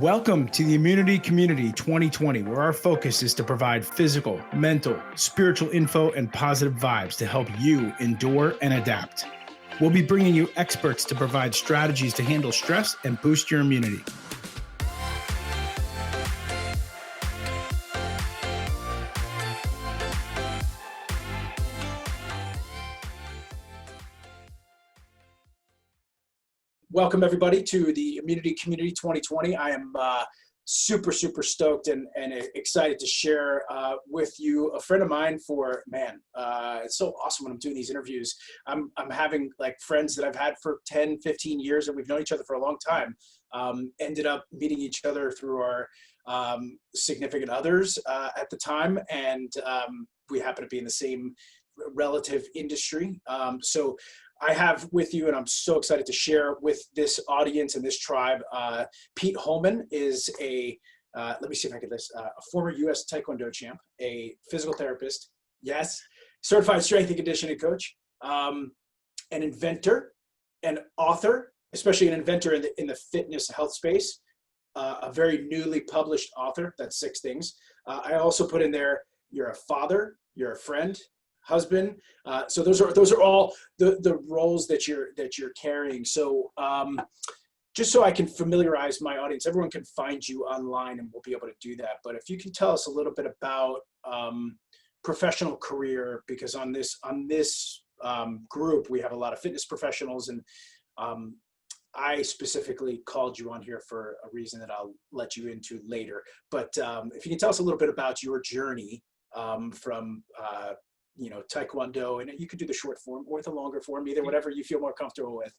Welcome to the Immunity Community 2020, where our focus is to provide physical, mental, spiritual info and positive vibes to help you endure and adapt. We'll be bringing you experts to provide strategies to handle stress and boost your immunity. Welcome, everybody, to the Immunity Community 2020. I am super stoked and excited to share with you a friend of mine it's so awesome when I'm doing these interviews. I'm having like friends that I've had for 10, 15 years, and we've known each other for a long time. Ended up meeting each other through our significant others at the time, and we happen to be in the same relative industry. So I have with you, and I'm so excited to share with this audience and this tribe. Pete Holman is let me see if I can list, a former U.S. Taekwondo champ, a physical therapist, yes, certified strength and conditioning coach, an inventor, an author, especially an inventor in the fitness health space, a very newly published author. That's 6 things. I also put in there, you're a father, you're a friend, husband. So those are all the roles that you're carrying. So just so I can familiarize my audience, everyone can find you online and we'll be able to do that. But if you can tell us a little bit about professional career, because on this group, we have a lot of fitness professionals, and I specifically called you on here for a reason that I'll let you into later. But if you can tell us a little bit about your journey from Taekwondo, and you could do the short form or the longer form, either, whatever you feel more comfortable with.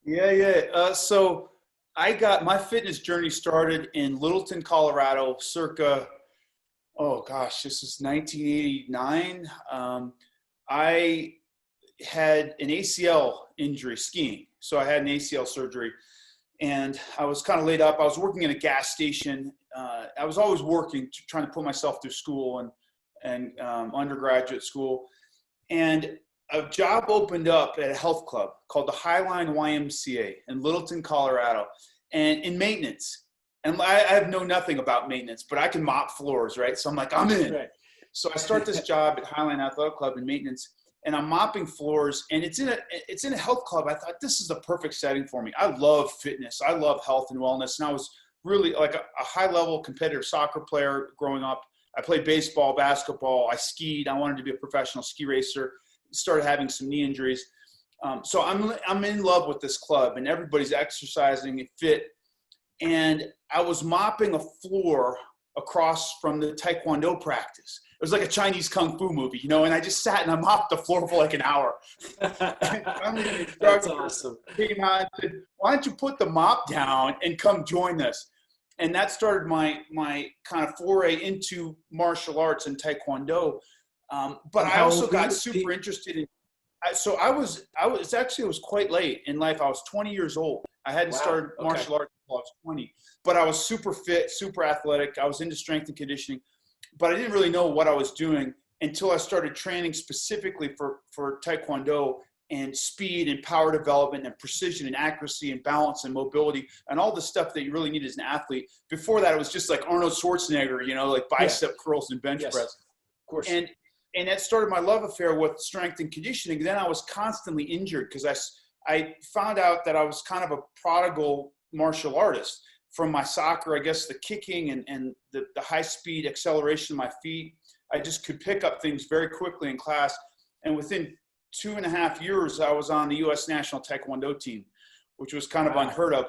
Yeah. So I got my fitness journey started in Littleton, Colorado, circa, this is 1989. I had an ACL injury skiing. So I had an ACL surgery, and I was kind of laid up. I was working in a gas station. I was always working, trying to put myself through school and undergraduate school, and a job opened up at a health club called the Highline YMCA in Littleton, Colorado, and in maintenance. And I know nothing about maintenance, but I can mop floors, right? So I'm like, I'm in. Right. So I start this job at Highline Athletic Club in maintenance, and I'm mopping floors, and it's in a health club. I thought, this is the perfect setting for me. I love fitness. I love health and wellness. And I was really like a high-level competitive soccer player growing up. I played baseball, basketball. I skied. I wanted to be a professional ski racer. Started having some knee injuries. So I'm in love with this club, and everybody's exercising and fit. And I was mopping a floor across from the Taekwondo practice. It was like a Chinese Kung Fu movie, and I just sat and I mopped the floor for like an hour. That's awesome. Came out and said, why don't you put the mop down and come join us? And that started my kind of foray into martial arts and Taekwondo. But I also got super interested in, it was quite late in life. I was 20 years old. I hadn't started martial arts until I was 20, but I was super fit, super athletic. I was into strength and conditioning, but I didn't really know what I was doing until I started training specifically for Taekwondo and speed and power development and precision and accuracy and balance and mobility and all the stuff that you really need as an athlete. Before that, it was just like Arnold Schwarzenegger, like bicep curls and bench press. Of course. And that started my love affair with strength and conditioning. Then I was constantly injured because I found out that I was kind of a prodigal martial artist from my soccer. I guess the kicking and the high speed acceleration of my feet. I just could pick up things very quickly in class. And within 2.5 years, I was on the U.S. national Taekwondo team, which was kind of unheard of.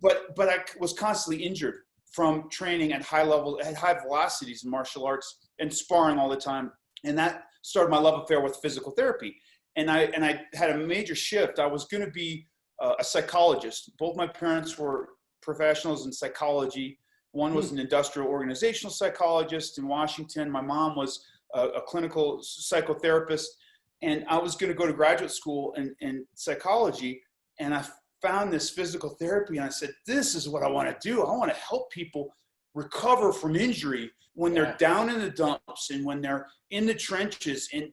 But I was constantly injured from training at high level, at high velocities in martial arts and sparring all the time. And that started my love affair with physical therapy. And I had a major shift. I was going to be a psychologist. Both my parents were professionals in psychology. One was an industrial organizational psychologist in Washington. My mom was a clinical psychotherapist. And I was going to go to graduate school in psychology. And I found this physical therapy. And I said, this is what I want to do. I want to help people recover from injury when they're down in the dumps and when they're in the trenches and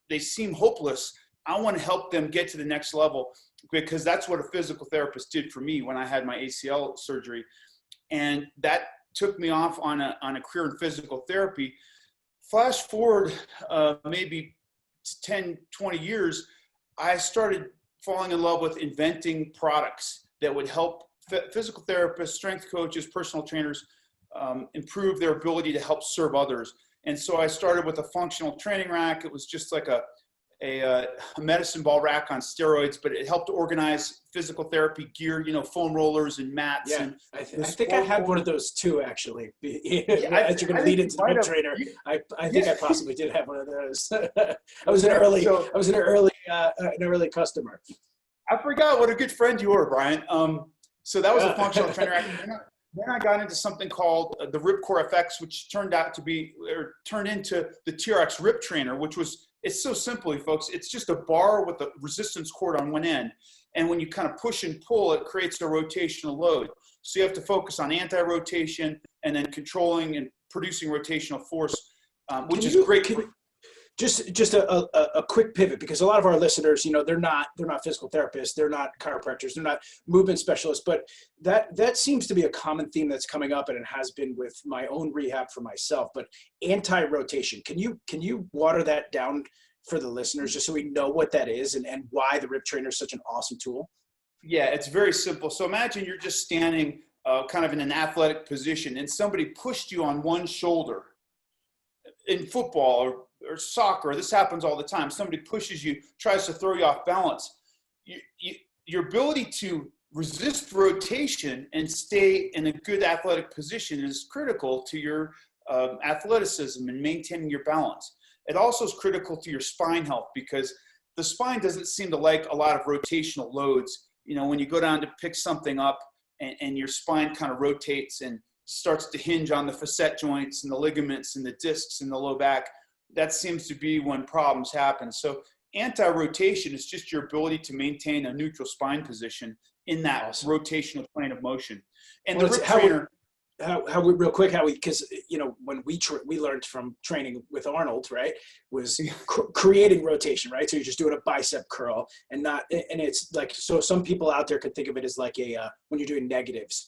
they seem hopeless. I want to help them get to the next level, because that's what a physical therapist did for me when I had my ACL surgery. And that took me off on a career in physical therapy. Flash forward maybe 10, 20 years, I started falling in love with inventing products that would help physical therapists, strength coaches, personal trainers improve their ability to help serve others. And so I started with a functional training rack. It was just like a medicine ball rack on steroids, but it helped organize physical therapy gear, foam rollers and mats. Yeah, And I think I had one of those too, actually. Yeah, As you're going to lead into the hip trainer, I think I possibly did have one of those. I was an early customer. I forgot what a good friend you were, Brian. So that was a functional trainer rack. Then I got into something called the Ripcore FX, which turned into the TRX Rip Trainer, which was, it's so simple, folks. It's just a bar with a resistance cord on one end. And when you kind of push and pull, it creates a rotational load. So you have to focus on anti-rotation and then controlling and producing rotational force, which is great. Just a quick pivot, because a lot of our listeners, they're not physical therapists, they're not chiropractors, they're not movement specialists, but that seems to be a common theme that's coming up, and it has been with my own rehab for myself. But anti-rotation, can you water that down for the listeners, just so we know what that is and why the Rip Trainer is such an awesome tool? Yeah, it's very simple. So imagine you're just standing kind of in an athletic position, and somebody pushed you on one shoulder. In football or soccer, this happens all the time. Somebody pushes you, tries to throw you off balance. Your ability to resist rotation and stay in a good athletic position is critical to your athleticism and maintaining your balance. It also is critical to your spine health, because the spine doesn't seem to like a lot of rotational loads. When you go down to pick something up and your spine kind of rotates and starts to hinge on the facet joints and the ligaments and the discs in the low back, that seems to be when problems happen. So anti-rotation is just your ability to maintain a neutral spine position in that rotational plane of motion. And the Rip Trainer, because when we learned from training with Arnold, right, was creating rotation, right? So you're just doing a bicep curl and it's like, so some people out there could think of it as like when you're doing negatives,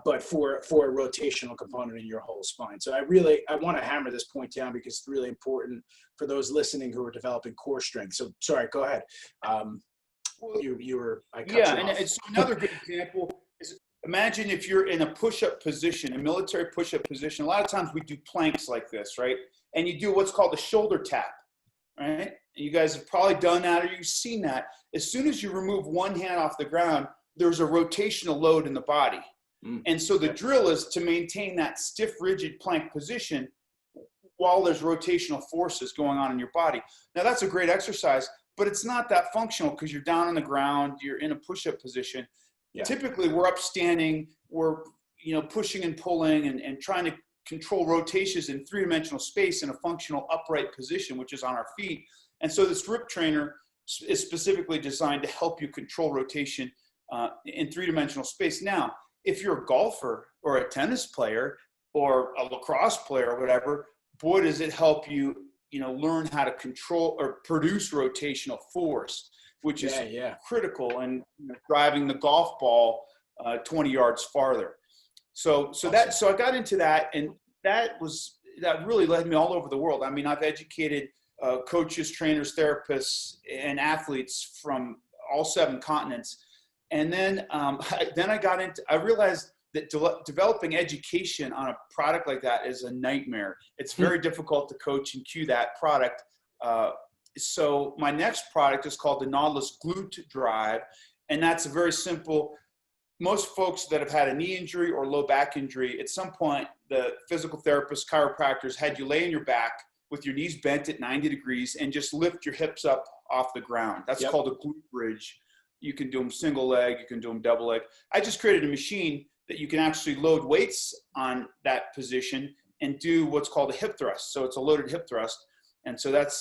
but for a rotational component in your whole spine. So I want to hammer this point down, because it's really important for those listening who are developing core strength. So sorry, go ahead. You were, I cut you off. And it's another good example is, imagine if you're in a push-up position, a military push-up position. A lot of times we do planks like this, right? And you do what's called a shoulder tap, right? You guys have probably done that, or you've seen that. As soon as you remove one hand off the ground, there's a rotational load in the body. And so the drill is to maintain that stiff, rigid plank position while there's rotational forces going on in your body. Now, that's a great exercise, but it's not that functional, because you're down on the ground, you're in a push-up position. Yeah. Typically, we're upstanding, we're pushing and pulling and trying to control rotations in three-dimensional space in a functional upright position, which is on our feet. And so this Rip Trainer is specifically designed to help you control rotation in three-dimensional space. Now, if you're a golfer or a tennis player or a lacrosse player or whatever, boy, does it help you, learn how to control or produce rotational force, which is critical in driving the golf ball 20 yards farther. So I got into that, and that really led me all over the world. I mean, I've educated coaches, trainers, therapists, and athletes from all 7 continents. And then I realized that developing education on a product like that is a nightmare. It's very difficult to coach and cue that product. So my next product is called the Nautilus Glute Drive. And that's a very simple, most folks that have had a knee injury or low back injury, at some point, the physical therapists, chiropractors had you lay on your back with your knees bent at 90 degrees and just lift your hips up off the ground. That's called a glute bridge. You can do them single leg, you can do them double leg. I just created a machine that you can actually load weights on that position and do what's called a hip thrust. So it's a loaded hip thrust. And so that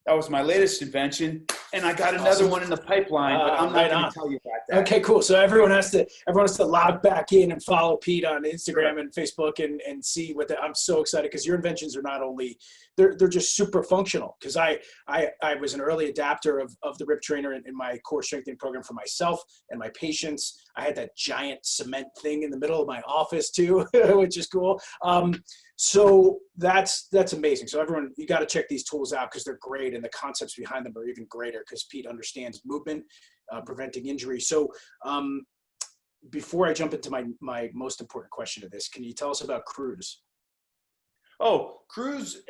was my latest invention. and I got another one in the pipeline, but I'm not going to tell you about that. Okay, cool. So everyone has to log back in and follow Pete on Instagram and Facebook and see what I'm so excited because your inventions are not only they're just super functional. Because I was an early adapter of the Rip Trainer in my core strengthening program for myself and my patients. I had that giant cement thing in the middle of my office too, which is cool. So that's amazing. So everyone, you got to check these tools out because they're great, and the concepts behind them are even greater because Pete understands movement, preventing injury. So before I jump into my most important question to this, can you tell us about Cruise? Oh, Cruise.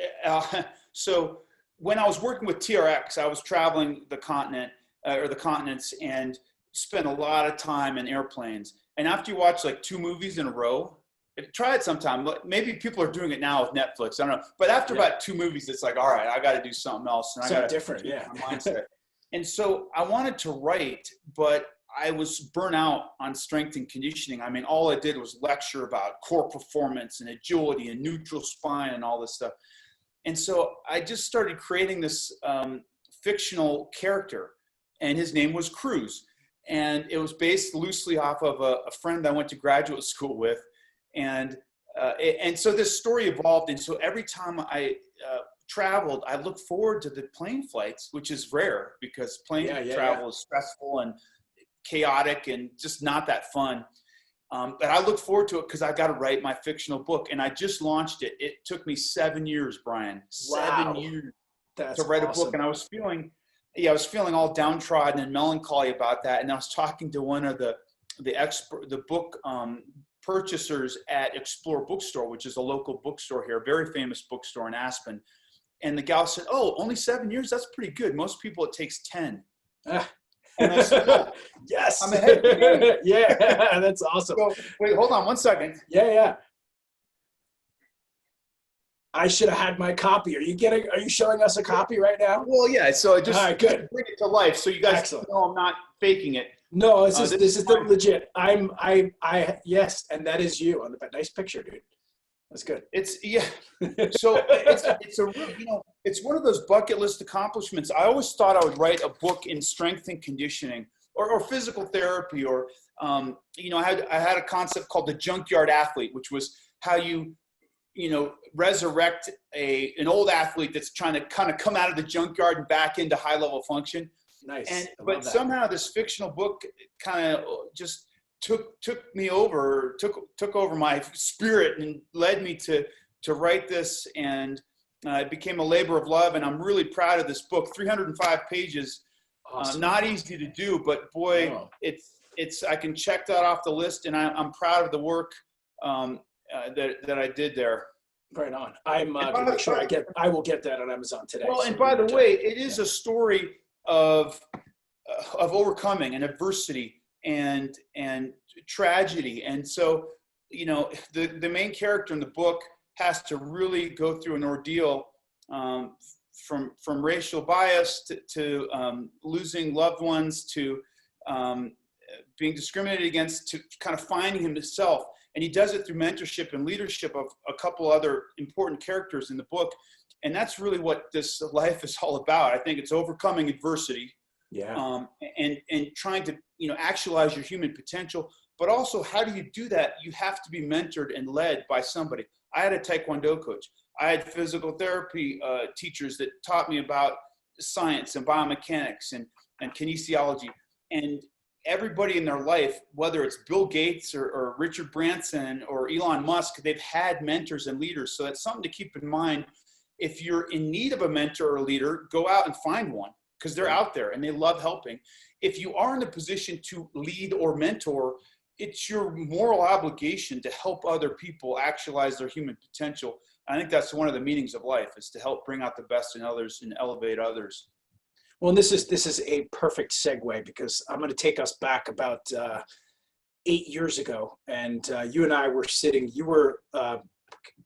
So when I was working with TRX, I was traveling the continent or the continents and spent a lot of time in airplanes. And after you watch like 2 movies in a row, try it sometime. Maybe people are doing it now with Netflix. I don't know. But after about 2 movies, it's like, all right, I got to do something else. And I got to different, yeah. My mindset. And so I wanted to write, but I was burnt out on strength and conditioning. I mean, all I did was lecture about core performance and agility and neutral spine and all this stuff. And so I just started creating this fictional character, and his name was Cruise. And it was based loosely off of a friend I went to graduate school with. And so this story evolved. And so every time I traveled, I looked forward to the plane flights, which is rare because plane travel is stressful and chaotic and just not that fun. But I look forward to it because I got to write my fictional book, and I just launched it. It took me 7 years, Brian, 7 years to write a book. And I was feeling all downtrodden and melancholy about that. And I was talking to one of the book purchasers at Explore Bookstore, which is a local bookstore here, a very famous bookstore in Aspen. And the gal said, "Oh, only 7 years? That's pretty good. Most people, it takes 10. And I said, "Oh, yes, I'm ahead of the game." Yeah, that's awesome. So, wait, hold on 1 second. Yeah. I should have had my copy. Are you showing us a copy right now? Well, yeah. So I just good. bring it to life, so you guys know I'm not faking it. No, this is the legit. Yes, and that is you on the nice picture, dude. That's good. So it's one of those bucket list accomplishments. I always thought I would write a book in strength and conditioning or physical therapy, or I had a concept called the junkyard athlete, which was how you resurrect an old athlete that's trying to kind of come out of the junkyard and back into high level function. Nice. But somehow this fictional book kind of just took over my spirit and led me to write this, and it became a labor of love. And I'm really proud of this book. 305 pages. Awesome. Not easy to do, but boy, it's I can check that off the list, and I'm proud of the work that I did there. Right on. I'm make sure I will get that on Amazon today. Well, and by the way, it is a story of overcoming and adversity and tragedy. And so, the main character in the book has to really go through an ordeal from racial bias to losing loved ones to being discriminated against to kind of finding himself. And he does it through mentorship and leadership of a couple other important characters in the book. And that's really what this life is all about. I think it's overcoming adversity. Yeah. And trying to, actualize your human potential. But also, how do you do that? You have to be mentored and led by somebody. I had a Taekwondo coach. I had physical therapy teachers that taught me about science and biomechanics and kinesiology. And everybody in their life, whether it's Bill Gates or Richard Branson or Elon Musk, they've had mentors and leaders. So that's something to keep in mind. If you're in need of a mentor or leader, go out and find one, because they're out there and they love helping. If you are in a position to lead or mentor, it's your moral obligation to help other people actualize their human potential. I think that's one of the meanings of life, is to help bring out the best in others and elevate others. Well, and this is a perfect segue, because I'm going to take us back about 8 years ago, and you and I were sitting. You were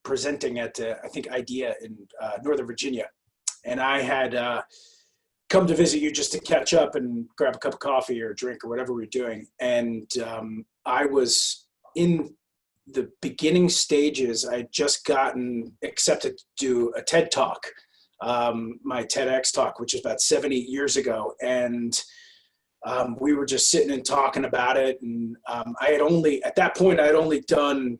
presenting at I think IDEA in Northern Virginia, and I had come to visit you just to catch up and grab a cup of coffee or a drink or whatever we were doing. And I was in the beginning stages. I had just gotten accepted to do a TED Talk my TEDx talk, which is about 7-8 years ago. And we were just sitting and talking about it. And at that point, I had only done,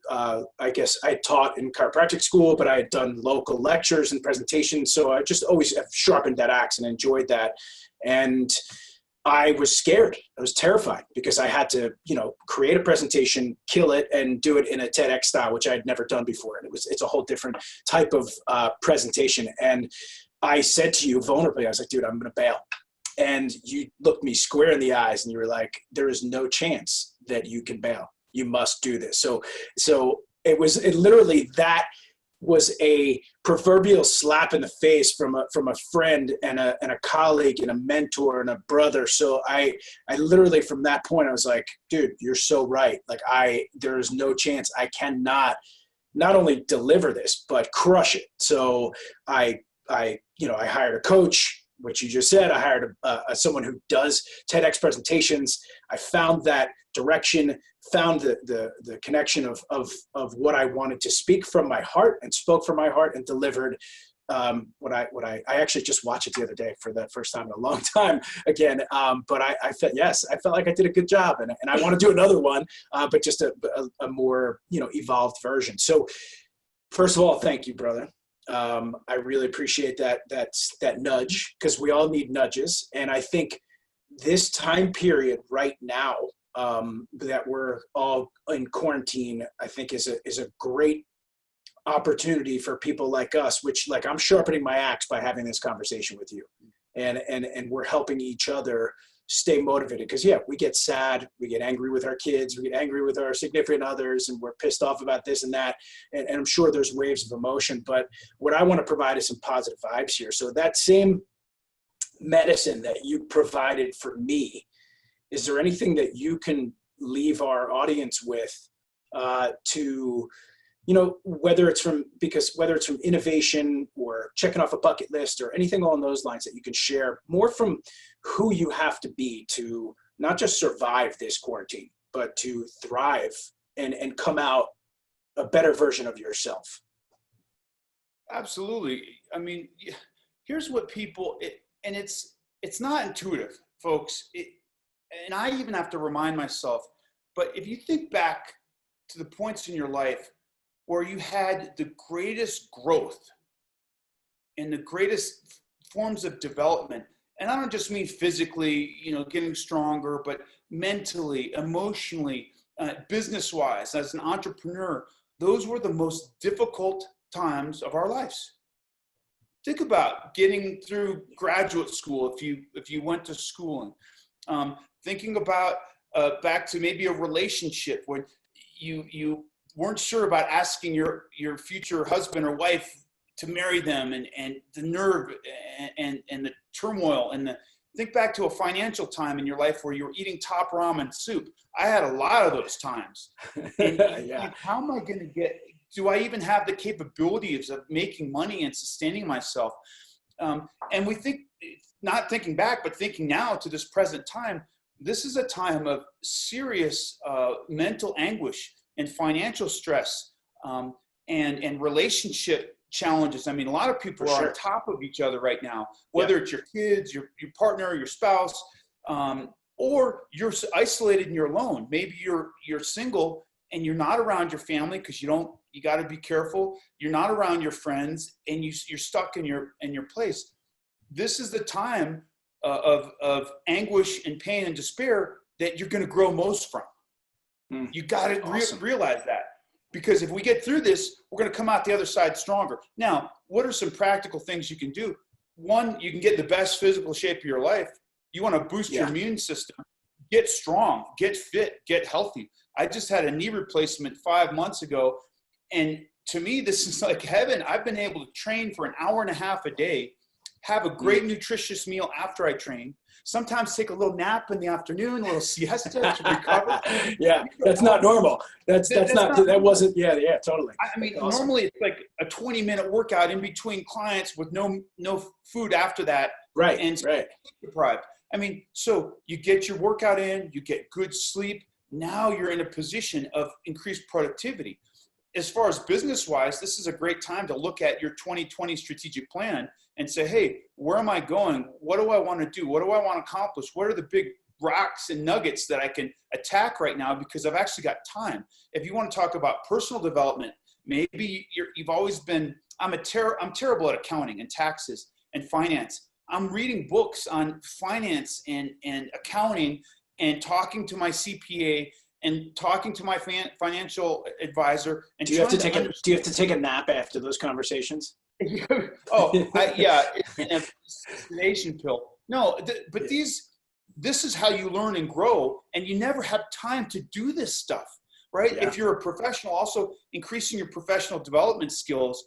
I guess I taught in chiropractic school, but I had done local lectures and presentations. So I just always have sharpened that axe and enjoyed that. And I was scared. I was terrified because I had to, create a presentation, kill it, and do it in a TEDx style, which I had never done before. And it's a whole different type of presentation. And I said to you vulnerably, I was like, dude, I'm going to bail. And you looked me square in the eyes and you were like, there is no chance that you can bail. You must do this. So it literally, that was a proverbial slap in the face from a friend and a colleague and a mentor and a brother. So I literally, from that point, I was like, dude, you're so right. Like there is no chance I cannot not only deliver this, but crush it. So I hired a coach, which you just said. I hired someone who does TEDx presentations. I found that direction, found the connection of what I wanted to speak from my heart, and spoke from my heart and delivered what I actually just watched it the other day for the first time in a long time again. But I felt like I did a good job, and I want to do another one, but just a more evolved version. So first of all, thank you, brother. I really appreciate that nudge, because we all need nudges. And I think this time period right now, that we're all in quarantine, I think is a great opportunity for people like us, which, like, I'm sharpening my axe by having this conversation with you, and we're helping each other stay motivated. Because we get sad, we get angry with our kids, we get angry with our significant others, and we're pissed off about this and that. And I'm sure there's waves of emotion, but what I want to provide is some positive vibes here. So that same medicine that you provided for me, is there anything that you can leave our audience with, to, whether it's from innovation or checking off a bucket list or anything along those lines, that you can share more from who you have to be to not just survive this quarantine, but to thrive and come out a better version of yourself? Absolutely. I mean, here's what and it's not intuitive, folks. And I even have to remind myself, but if you think back to the points in your life where you had the greatest growth and the greatest forms of development, and I don't just mean physically, getting stronger, but mentally, emotionally, business-wise, as an entrepreneur, those were the most difficult times of our lives. Think about getting through graduate school if you went to schooling. Thinking about back to maybe a relationship when you weren't sure about asking your future husband or wife to marry them, and the nerve and the turmoil, and think back to a financial time in your life where you were eating top ramen soup. I had a lot of those times. And how am I going to do I even have the capabilities of making money and sustaining myself? And we think, not thinking back, but thinking now to this present time, this is a time of serious mental anguish and financial stress, and relationship challenges. I mean, a lot of people are on top of each other right now, whether it's your kids, your partner, your spouse, or you're isolated and you're alone. Maybe you're single and you're not around your family because you got to be careful. You're not around your friends, and you're stuck in your place. This is the time of anguish and pain and despair that you're going to grow most from. You got to realize that, because if we get through this, we're going to come out the other side stronger. Now, what are some practical things you can do? One, you can get the best physical shape of your life. You want to boost your immune system, get strong, get fit, get healthy. I just had a knee replacement 5 months ago, and to me, this is like heaven. I've been able to train for an hour and a half a day, have a great nutritious meal after I train, sometimes take a little nap in the afternoon, a little siesta to recover. That's not normal. That wasn't, totally. I mean, normally it's like a 20-minute workout in between clients with no food after that. Right, and right. Deprived. I mean, so you get your workout in, you get good sleep. Now you're in a position of increased productivity. as far as business wise, this is a great time to look at your 2020 strategic plan and say, hey, where am I going? What do I want to do? What do I want to accomplish? What are the big rocks and nuggets that I can attack right now because I've actually got time? If you want to talk about personal development, maybe you've always been, I'm terrible at accounting and taxes and finance. I'm reading books on finance and accounting and talking to my CPA and talking to my financial advisor. And do you have to take a nap after those conversations? Yeah, it's an sedation pill. No, but this is how you learn and grow, and you never have time to do this stuff, right? Yeah. If you're a professional, also increasing your professional development skills,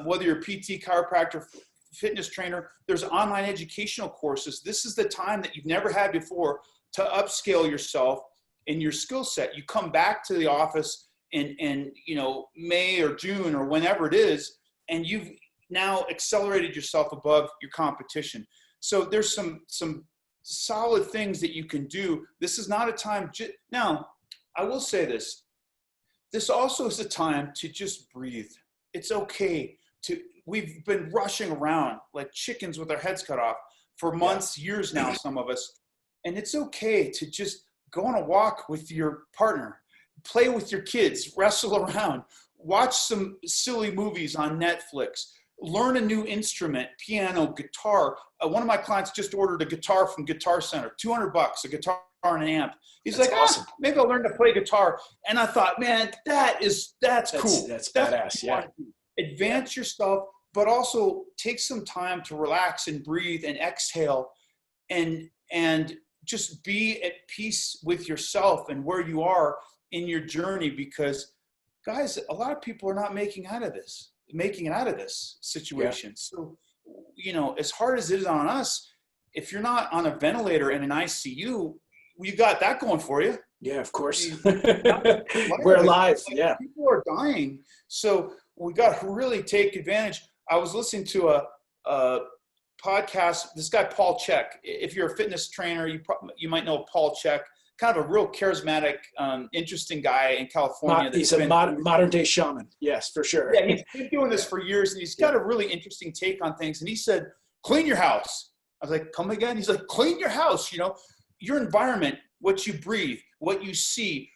whether you're a PT, chiropractor, fitness trainer, there's online educational courses. This is the time that you've never had before to upscale yourself in your skill set. You come back to the office in May or June or whenever it is, and you've now accelerated yourself above your competition. So there's some solid things that you can do. This is not a time. Now, I will say this. This also is a time to just breathe. It's okay we've been rushing around like chickens with our heads cut off for months, years now, some of us. And it's okay to just go on a walk with your partner, play with your kids, wrestle around, watch some silly movies on Netflix, learn a new instrument, piano, guitar. One of my clients just ordered a guitar from Guitar Center, $200, a guitar and an amp. He's like, awesome. Maybe I'll learn to play guitar. And I thought, man, that's cool. That's badass. Yeah. Advance yourself, but also take some time to relax and breathe and exhale and just be at peace with yourself and where you are in your journey, because guys, a lot of people are not making it out of this situation. Yeah. So, as hard as it is on us, if you're not on a ventilator in an ICU, you got that going for you. Yeah, of course. We're alive. Yeah. People are dying. So we got to really take advantage. I was listening to a podcast, this guy, Paul Chek. If you're a fitness trainer, you might know Paul Chek, kind of a real charismatic, interesting guy in California. He's a modern day shaman. Yes, for sure. Yeah, he's been doing this for years, and he's got a really interesting take on things. And he said, clean your house. I was like, come again? He's like, clean your house. Your environment, what you breathe, what you see,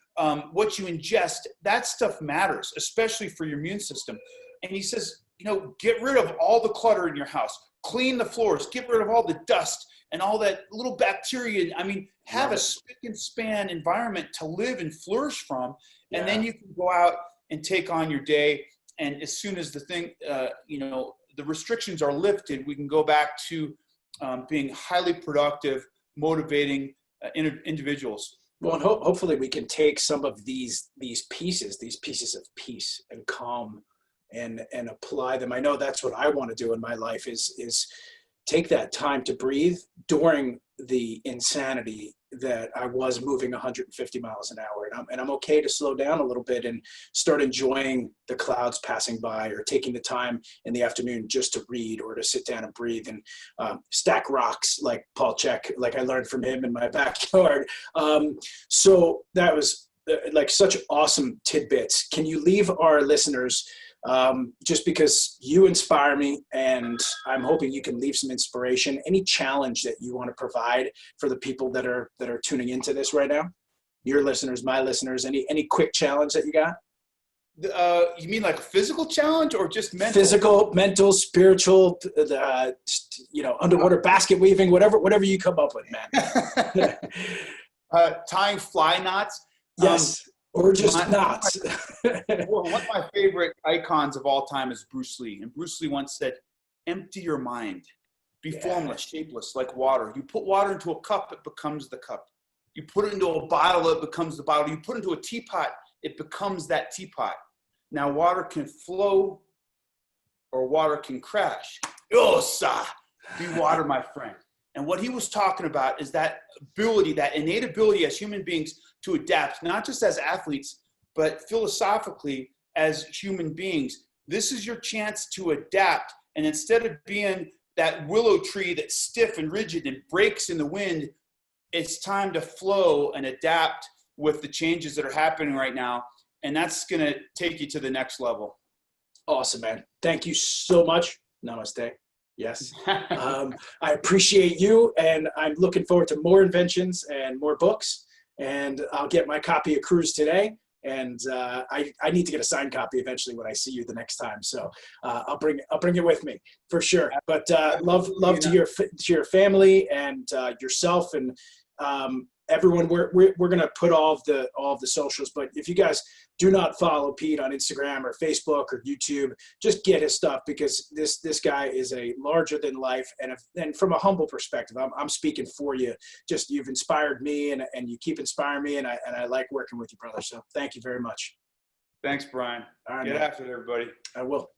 what you ingest, that stuff matters, especially for your immune system. And he says, get rid of all the clutter in your house, clean the floors, get rid of all the dust and all that little bacteria. I mean, have a spick and span environment to live and flourish from. And then you can go out and take on your day. And as soon as the restrictions are lifted, we can go back to being highly productive, motivating individuals. Well, and hopefully we can take some of these pieces of peace and calm and apply them. I know that's what I want to do in my life is take that time to breathe during the insanity that I was moving 150 miles an hour. And I'm okay to slow down a little bit and start enjoying the clouds passing by, or taking the time in the afternoon just to read or to sit down and breathe and stack rocks like Paul Chek, like I learned from him in my backyard. So that was like such awesome tidbits. Can you leave our listeners, just because you inspire me and I'm hoping you can leave some inspiration, any challenge that you want to provide for the people that are tuning into this right now? Your listeners, my listeners, any quick challenge that you got? You mean like a physical challenge or just mental? Physical, mental, spiritual, underwater basket weaving, whatever you come up with, man. Tying fly knots. Yes. Or just knots. One of my favorite icons of all time is Bruce Lee. And Bruce Lee once said, empty your mind. Be formless, shapeless, like water. You put water into a cup, it becomes the cup. You put it into a bottle, it becomes the bottle. You put it into a teapot, it becomes that teapot. Now, water can flow or water can crash. Yosa, be water, my friend. And what he was talking about is that ability, that innate ability as human beings to adapt, not just as athletes, but philosophically as human beings. This is your chance to adapt. And instead of being that willow tree that's stiff and rigid and breaks in the wind, it's time to flow and adapt with the changes that are happening right now and that's going to take you to the next level. Awesome, man. Thank you so much. Namaste. Yes. I appreciate you, and I'm looking forward to more inventions and more books. And I'll get my copy of Cruise today. And I need to get a signed copy eventually when I see you the next time. So I'll bring it with me for sure. But love to your family and yourself and everyone. We're gonna put all of the socials. But if you guys do not follow Pete on Instagram or Facebook or YouTube, just get his stuff, because this guy is a larger than life. And from a humble perspective, I'm speaking for you. Just, you've inspired me, and you keep inspiring me, and I like working with you, brother. So thank you very much. Thanks, Brian. All right, Get man. after it, everybody. I will.